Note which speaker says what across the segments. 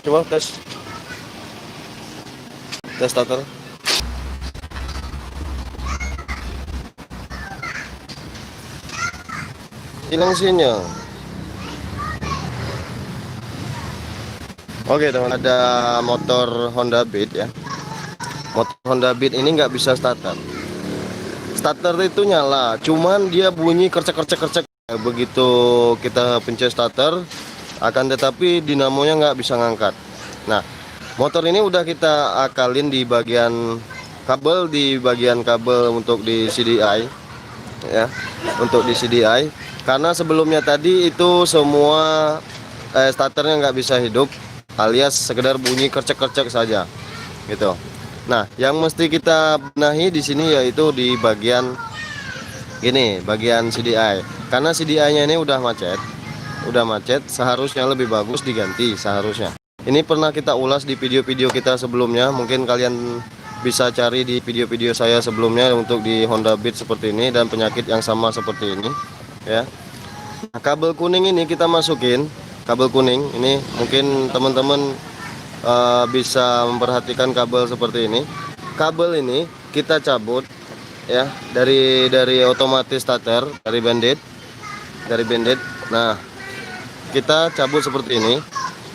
Speaker 1: Coba tes starter. Hilang sinyal. Oke teman, ada motor Honda Beat ya. Motor Honda Beat ini nggak bisa starter. Starter itu nyala, cuman dia bunyi kercek. Begitu kita pencet starter, akan tetapi dinamonya nggak bisa ngangkat. Nah, motor ini udah kita akalin di bagian kabel untuk di CDI ya, untuk di CDI. Karena sebelumnya tadi itu semua starternya nggak bisa hidup, alias sekedar bunyi kercek saja, gitu. Nah, yang mesti kita benahi di sini yaitu di bagian ini, bagian CDI. Karena CDI-nya ini udah macet, seharusnya lebih bagus diganti seharusnya. Ini pernah kita ulas di video-video kita sebelumnya, mungkin kalian bisa cari di video-video saya sebelumnya untuk di Honda Beat seperti ini dan penyakit yang sama seperti ini, ya. Nah, kabel kuning ini kita masukin, kabel kuning ini mungkin teman-teman bisa memperhatikan kabel seperti ini. Kabel ini kita cabut ya dari otomatis starter, dari bandit. Nah, kita cabut seperti ini,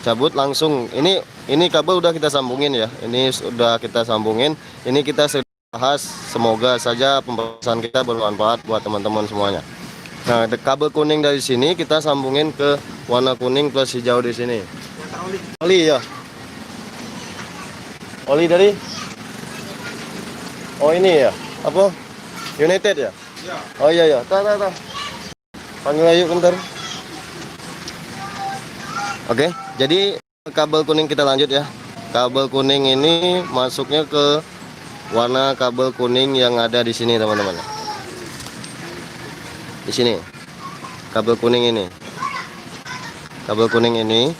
Speaker 1: cabut langsung. Ini kabel udah kita sambungin ya, ini sudah kita sambungin. Ini kita bahas, semoga saja pembahasan kita bermanfaat buat teman-teman semuanya. Nah, kabel kuning dari sini kita sambungin ke warna kuning plus hijau di sini. Oli ya. Oli dari? Oh ini ya, apa? United ya? Oh iya ya, tar. Panggil ayo bentar. Oke, jadi kabel kuning kita lanjut ya. Kabel kuning ini masuknya ke warna kabel kuning yang ada di sini teman-teman. Di sini, kabel kuning ini. Kabel kuning ini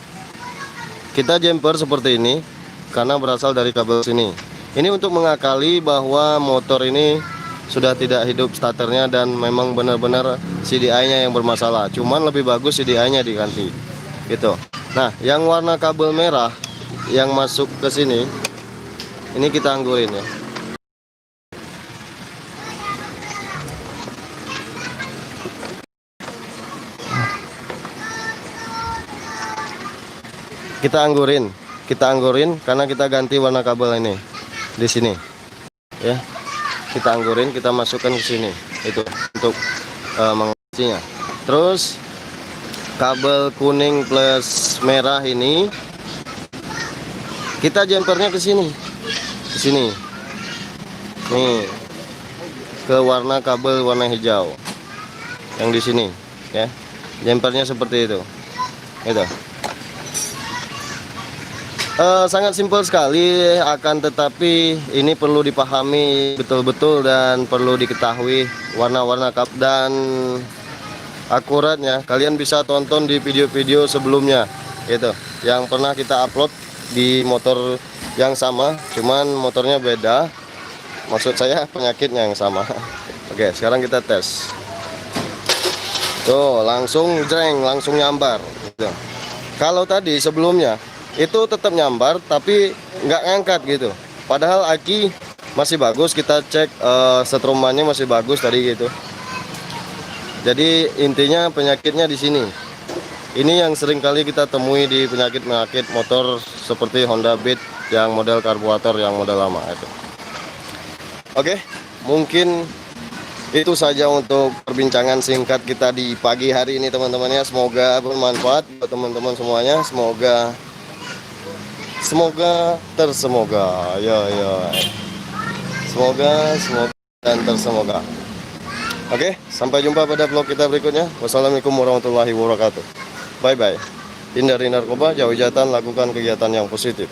Speaker 1: kita jumper seperti ini karena berasal dari kabel sini. Ini untuk mengakali bahwa motor ini sudah tidak hidup starternya dan memang benar-benar CDI-nya yang bermasalah. Cuman lebih bagus CDI-nya diganti, gitu. Nah, yang warna kabel merah yang masuk ke sini, ini kita anggurin ya. Kita anggurin karena kita ganti warna kabel ini di sini ya. Kita anggurin, kita masukkan ke sini itu untuk mengisinya. Terus kabel kuning plus merah ini kita jumpernya ke sini nih, ke warna kabel warna hijau yang di sini ya. Jumpernya seperti itu. Sangat simpel sekali, akan tetapi ini perlu dipahami betul-betul dan perlu diketahui warna-warna kap dan akuratnya. Kalian bisa tonton di video-video sebelumnya gitu, yang pernah kita upload di motor yang sama, cuman motornya beda. Maksud saya penyakitnya yang sama. Oke, sekarang kita tes. Tuh, langsung jreng, langsung nyambar gitu. Kalau tadi sebelumnya itu tetap nyambar tapi nggak ngangkat gitu, padahal aki masih bagus. Kita cek setrumannya masih bagus tadi gitu. Jadi intinya penyakitnya di sini. Ini yang sering kali kita temui di penyakit motor seperti Honda Beat yang model karburator yang model lama itu. Oke, mungkin itu saja untuk perbincangan singkat kita di pagi hari ini teman-teman ya. Semoga bermanfaat buat teman-teman semuanya. Semoga dan tersemoga. Oke, sampai jumpa pada vlog kita berikutnya. Wassalamualaikum warahmatullahi wabarakatuh. Bye bye. Hindari narkoba, jauhi kejahatan, lakukan kegiatan yang positif.